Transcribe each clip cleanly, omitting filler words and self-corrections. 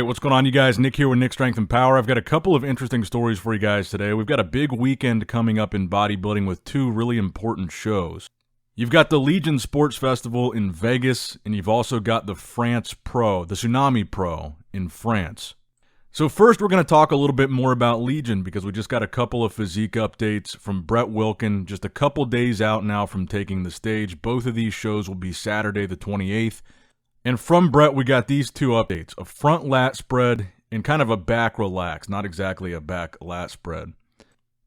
what's going on, you guys? Nick here with Nick Strength and Power. I've got a couple of interesting stories for you guys today. We've got a big weekend coming up in bodybuilding with two really important shows. You've got the Legion Sports Festival in Vegas, and you've also got the France Pro, the Tsunami Pro in France. So first, we're going to talk a little bit more about Legion because we just got a couple of physique updates from Brett Wilkin, just a couple days out now from taking the stage. Both of these shows will be Saturday the 28th. And from Brett, we got these two updates, a front lat spread and kind of a back relax, not exactly a back lat spread.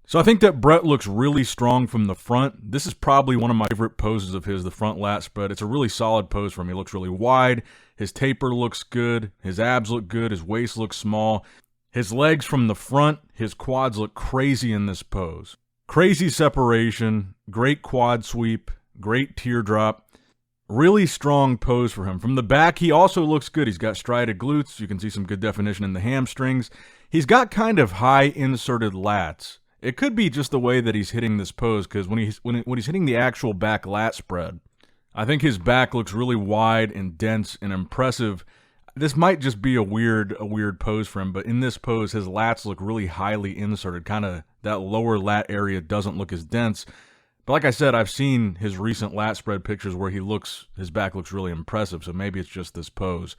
So I think that Brett looks really strong from the front. This is probably one of my favorite poses of his, the front lat spread. It's a really solid pose for him. He looks really wide. His taper looks good. His abs look good. His waist looks small. His legs from the front, his quads look crazy in this pose. Crazy separation, great quad sweep, great teardrop. Really strong pose for him. From the back, he also looks good. He's got striated glutes. You can see some good definition in the hamstrings. He's got kind of high inserted lats. It could be just the way that he's hitting this pose, because when he's hitting the actual back lat spread, I think his back looks really wide and dense and impressive. This might just be a weird pose for him, but in this pose, his lats look really highly inserted. Kind of that lower lat area doesn't look as dense. But like I said, I've seen his recent lat spread pictures where his back looks really impressive, so maybe it's just this pose.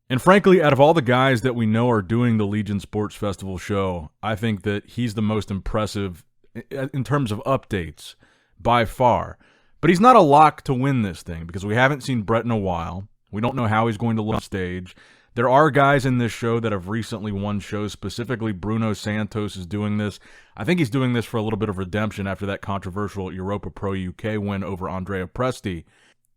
And frankly, out of all the guys that we know are doing the Legion Sports Festival show, I think that he's the most impressive in terms of updates, by far. But he's not a lock to win this thing, because we haven't seen Brett in a while. We don't know how he's going to look on stage. There are guys in this show that have recently won shows, specifically Bruno Santos is doing this. I think he's doing this for a little bit of redemption after that controversial Europa Pro UK win over Andrea Presti.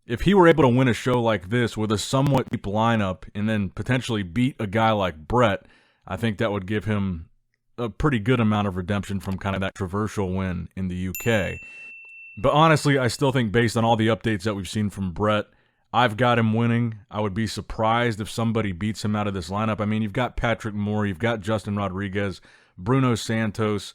If he were able to win a show like this with a somewhat deep lineup and then potentially beat a guy like Brett, I think that would give him a pretty good amount of redemption from kind of that controversial win in the UK. But honestly, I still think based on all the updates that we've seen from Brett, I've got him winning. I would be surprised if somebody beats him out of this lineup. I mean, you've got Patrick Moore, you've got Justin Rodriguez, Bruno Santos,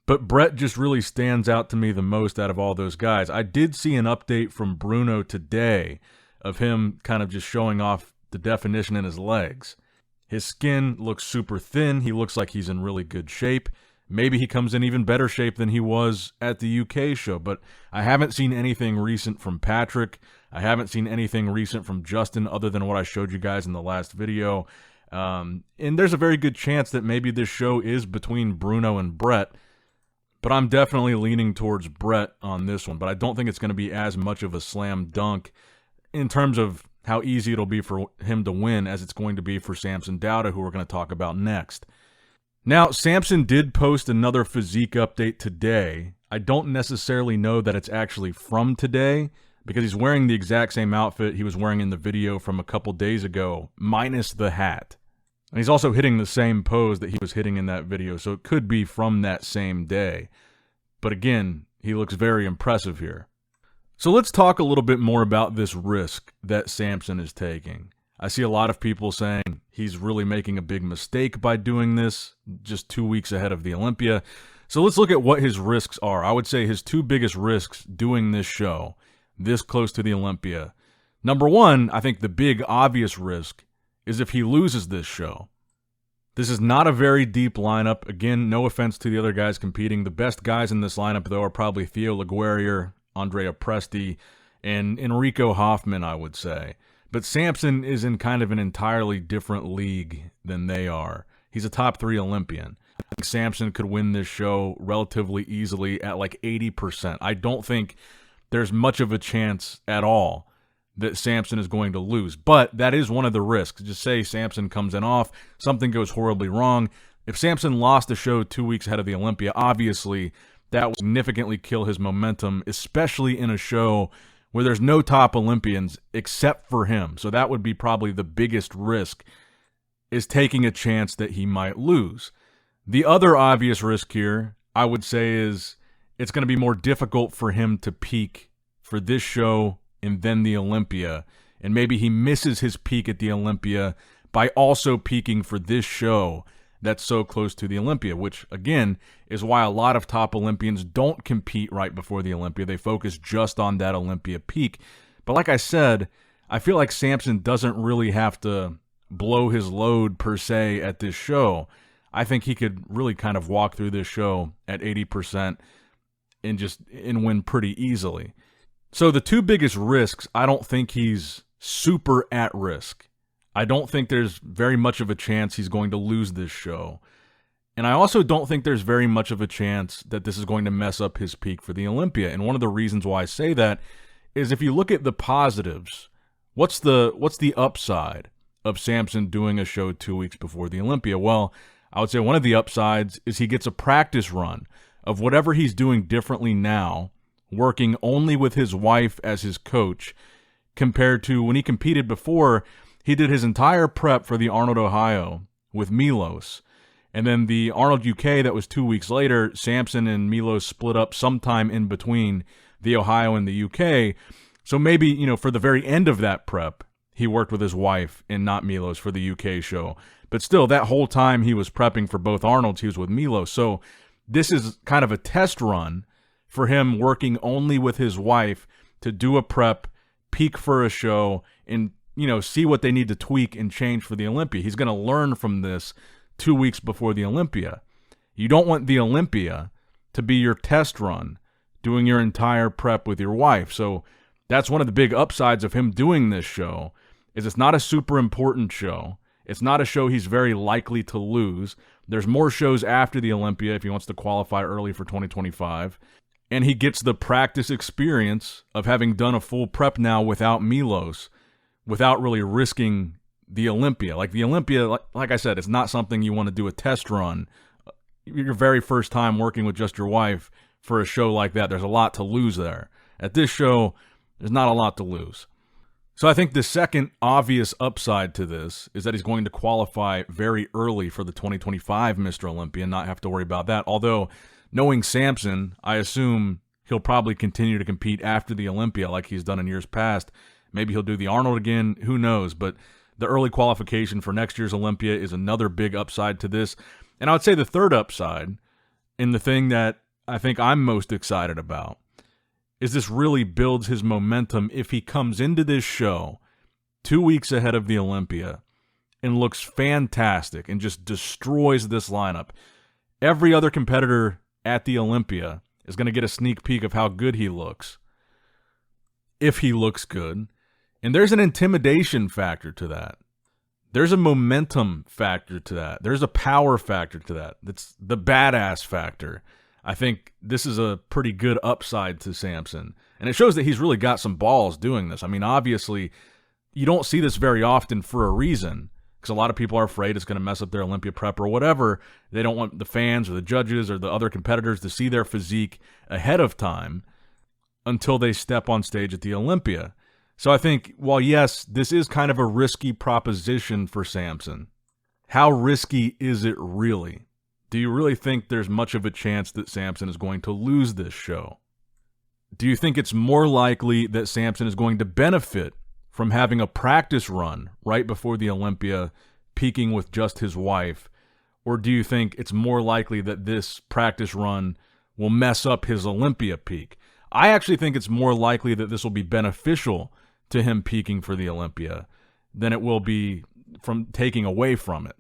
but Brett just really stands out to me the most out of all those guys. I did see an update from Bruno today of him kind of just showing off the definition in his legs. His skin looks super thin. He looks like he's in really good shape. Maybe he comes in even better shape than he was at the UK show, but I haven't seen anything recent from Patrick. I haven't seen anything recent from Justin other than what I showed you guys in the last video. And there's a very good chance that maybe this show is between Bruno and Brett, but I'm definitely leaning towards Brett on this one. But I don't think it's going to be as much of a slam dunk in terms of how easy it'll be for him to win as it's going to be for Samson Dauda, who we're going to talk about next. Now, Samson did post another physique update today. I don't necessarily know that it's actually from today, because he's wearing the exact same outfit he was wearing in the video from a couple days ago, minus the hat. And he's also hitting the same pose that he was hitting in that video, so it could be from that same day. But again, he looks very impressive here. So let's talk a little bit more about this risk that Samson is taking. I see a lot of people saying he's really making a big mistake by doing this just 2 weeks ahead of the Olympia. So let's look at what his risks are. I would say his two biggest risks doing this show this close to the Olympia. Number one, I think the big obvious risk is if he loses this show. This is not a very deep lineup. Again, no offense to the other guys competing. The best guys in this lineup, though, are probably Theo Laguerrier, Andrea Presti, and Enrico Hoffman, I would say. But Samson is in kind of an entirely different league than they are. He's a top 3 Olympian. I think Samson could win this show relatively easily at like 80%. I don't think there's much of a chance at all that Samson is going to lose. But that is one of the risks. Just say Samson comes in off, something goes horribly wrong. If Samson lost the show 2 weeks ahead of the Olympia, obviously that would significantly kill his momentum, especially in a show where there's no top Olympians except for him. So that would be probably the biggest risk, is taking a chance that he might lose. The other obvious risk here, I would say, is it's going to be more difficult for him to peak for this show and then the Olympia. And maybe he misses his peak at the Olympia by also peaking for this show that's so close to the Olympia, which, again, is why a lot of top Olympians don't compete right before the Olympia. They focus just on that Olympia peak. But like I said, I feel like Samson doesn't really have to blow his load per se at this show. I think he could really kind of walk through this show at 80% and win pretty easily. So the two biggest risks, I don't think he's super at risk. I don't think there's very much of a chance he's going to lose this show. And I also don't think there's very much of a chance that this is going to mess up his peak for the Olympia. And one of the reasons why I say that is if you look at the positives, what's the upside of Samson doing a show 2 weeks before the Olympia? Well, I would say one of the upsides is he gets a practice run of whatever he's doing differently now, working only with his wife as his coach, compared to when he competed before. He did his entire prep for the Arnold, Ohio with Milos. And then the Arnold UK, that was 2 weeks later, Samson and Milos split up sometime in between the Ohio and the UK. So maybe, for the very end of that prep, he worked with his wife and not Milos for the UK show. But still, that whole time he was prepping for both Arnolds, he was with Milos. So this is kind of a test run for him working only with his wife to do a prep, peak for a show, and, see what they need to tweak and change for the Olympia. He's going to learn from this 2 weeks before the Olympia. You don't want the Olympia to be your test run, doing your entire prep with your wife. So that's one of the big upsides of him doing this show, is it's not a super important show. It's not a show he's very likely to lose. There's more shows after the Olympia if he wants to qualify early for 2025. And he gets the practice experience of having done a full prep now without Milos, without really risking the Olympia. Like the Olympia, like I said, it's not something you want to do a test run. Your very first time working with just your wife for a show like that, there's a lot to lose there. At this show, there's not a lot to lose. So I think the second obvious upside to this is that he's going to qualify very early for the 2025 Mr. Olympia and not have to worry about that. Although, knowing Samson, I assume he'll probably continue to compete after the Olympia like he's done in years past. Maybe he'll do the Arnold again, who knows, but the early qualification for next year's Olympia is another big upside to this. And I would say the third upside, and the thing that I think I'm most excited about, is this really builds his momentum if he comes into this show 2 weeks ahead of the Olympia and looks fantastic and just destroys this lineup. Every other competitor at the Olympia is going to get a sneak peek of how good he looks, if he looks good. And there's an intimidation factor to that. There's a momentum factor to that. There's a power factor to that. That's the badass factor. I think this is a pretty good upside to Samson. And it shows that he's really got some balls doing this. I mean, obviously, you don't see this very often for a reason, because a lot of people are afraid it's going to mess up their Olympia prep or whatever. They don't want the fans or the judges or the other competitors to see their physique ahead of time until they step on stage at the Olympia. So I think, while yes, this is kind of a risky proposition for Samson, how risky is it really? Do you really think there's much of a chance that Samson is going to lose this show? Do you think it's more likely that Samson is going to benefit from having a practice run right before the Olympia, peaking with just his wife? Or do you think it's more likely that this practice run will mess up his Olympia peak? I actually think it's more likely that this will be beneficial to him peaking for the Olympia than it will be from taking away from it.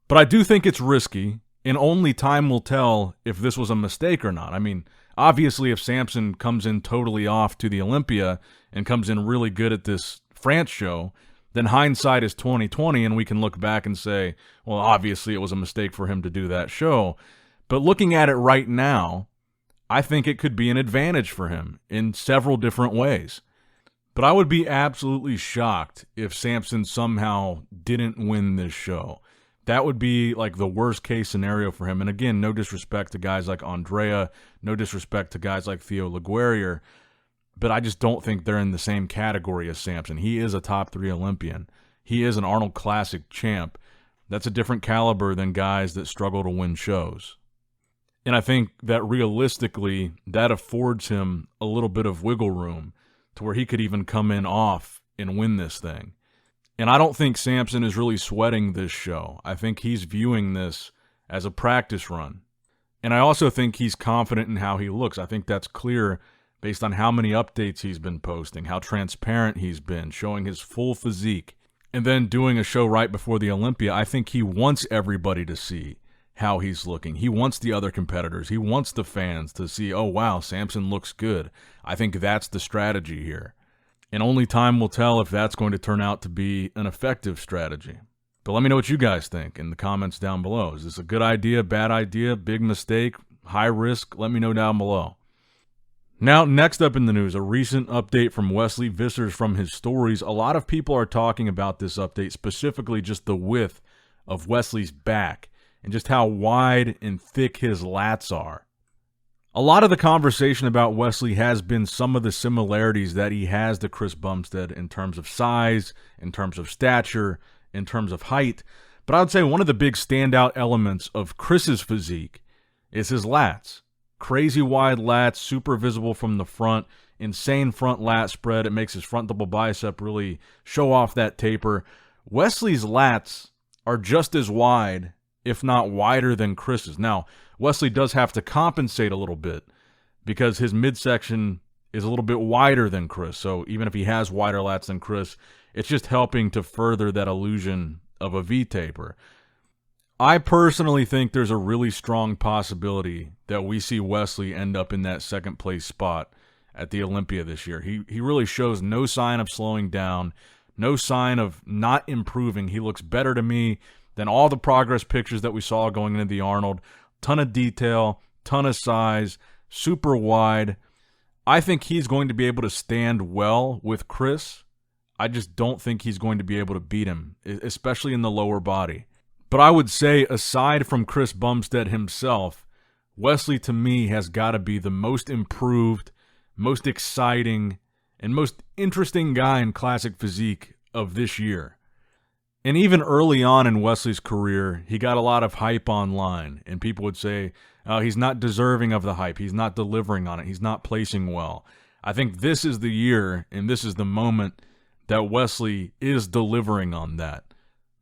But I do think it's risky, and only time will tell if this was a mistake or not. I mean, obviously, if Samson comes in totally off to the Olympia and comes in really good at this France show, then hindsight is 20/20, and we can look back and say, well, obviously it was a mistake for him to do that show. But looking at it right now, I think it could be an advantage for him in several different ways. But I would be absolutely shocked if Samson somehow didn't win this show. That would be like the worst case scenario for him. And again, no disrespect to guys like Andrea, no disrespect to guys like Theo Laguerriere, but I just don't think they're in the same category as Samson. He is a top 3 Olympian. He is an Arnold Classic champ. That's a different caliber than guys that struggle to win shows. And I think that realistically, that affords him a little bit of wiggle room to where he could even come in off and win this thing. And I don't think Samson is really sweating this show. I think he's viewing this as a practice run. And I also think he's confident in how he looks. I think that's clear based on how many updates he's been posting, how transparent he's been, showing his full physique. and then doing a show right before the Olympia, I think he wants everybody to see how he's looking. He wants the other competitors. He wants the fans to see, oh, wow, Samson looks good. I think that's the strategy here. And only time will tell if that's going to turn out to be an effective strategy. But let me know what you guys think in the comments down below. Is this a good idea, bad idea, big mistake, high risk? Let me know down below. Now, next up in the news, a recent update from Wesley Vissers from his stories. A lot of people are talking about this update, specifically just the width of Wesley's back and just how wide and thick his lats are. A lot of the conversation about Wesley has been some of the similarities that he has to Chris Bumstead in terms of size, in terms of stature, in terms of height. But I would say one of the big standout elements of Chris's physique is his lats. Crazy wide lats, super visible from the front, insane front lat spread. It makes his front double bicep really show off that taper. Wesley's lats are just as wide, if not wider, than Chris's. Now, Wesley does have to compensate a little bit because his midsection is a little bit wider than Chris. So even if he has wider lats than Chris, it's just helping to further that illusion of a V-taper. I personally think there's a really strong possibility that we see Wesley end up in that second place spot at the Olympia this year. He really shows no sign of slowing down, no sign of not improving. He looks better to me than all the progress pictures that we saw going into the Arnold. Ton of detail, ton of size, super wide. I think he's going to be able to stand well with Chris. I just don't think he's going to be able to beat him, especially in the lower body. But I would say, aside from Chris Bumstead himself, Wesley to me has got to be the most improved, most exciting, and most interesting guy in classic physique of this year. And even early on in Wesley's career, he got a lot of hype online, and people would say, oh, he's not deserving of the hype, he's not delivering on it, he's not placing well. I think this is the year, and this is the moment that Wesley is delivering on that.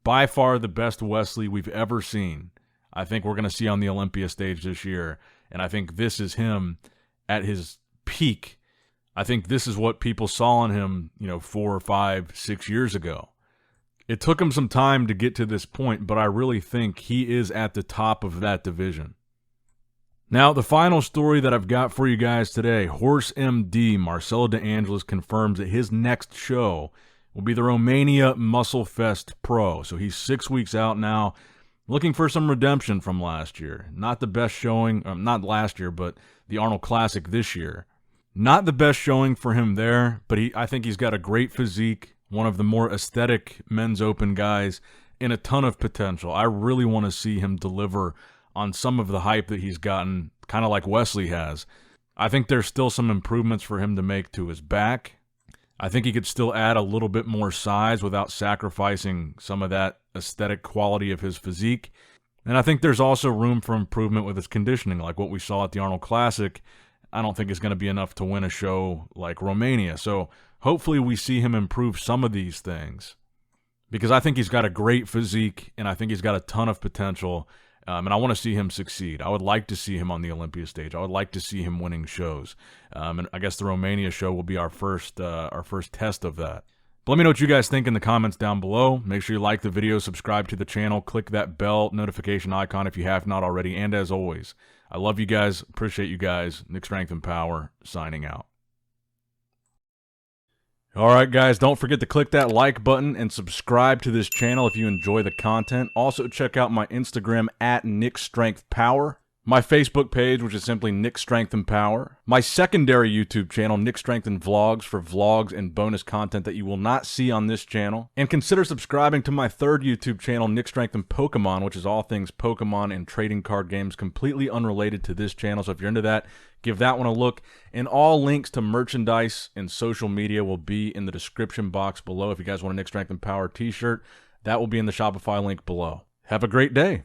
By far the best Wesley we've ever seen, I think we're going to see on the Olympia stage this year. And I think this is him at his peak. I think this is what people saw in him, 4, 5, 6 years ago. It took him some time to get to this point, but I really think he is at the top of that division. Now, the final story that I've got for you guys today, Horse MD Marcelo De Angelis confirms that his next show will be the Romania Muscle Fest Pro. So he's 6 weeks out now, looking for some redemption from last year. Not the best showing, not last year, but the Arnold Classic this year. Not the best showing for him there, but I think he's got a great physique, one of the more aesthetic men's open guys, and a ton of potential. I really want to see him deliver on some of the hype that he's gotten, kind of like Wesley has. I think there's still some improvements for him to make to his back. I think he could still add a little bit more size without sacrificing some of that aesthetic quality of his physique. And I think there's also room for improvement with his conditioning, like what we saw at the Arnold Classic. I don't think it's going to be enough to win a show like Romania. So hopefully we see him improve some of these things, because I think he's got a great physique and I think he's got a ton of potential. And I want to see him succeed. I would like to see him on the Olympia stage. I would like to see him winning shows. And I guess the Romania show will be our first test of that. But let me know what you guys think in the comments down below. Make sure you like the video, subscribe to the channel, click that bell notification icon if you have not already. And as always, I love you guys, appreciate you guys. Nick Strength and Power, signing out. Alright guys, don't forget to click that like button and subscribe to this channel if you enjoy the content. Also check out my Instagram at NICKS&P, my Facebook page, which is simply Nick Strength and Power, my secondary YouTube channel, Nick Strength and Vlogs, for vlogs and bonus content that you will not see on this channel. And consider subscribing to my third YouTube channel, Nick Strength and Pokemon, which is all things Pokemon and trading card games, completely unrelated to this channel. So if you're into that, give that one a look. And all links to merchandise and social media will be in the description box below. If you guys want a Nick Strength and Power t-shirt, that will be in the Shopify link below. Have a great day.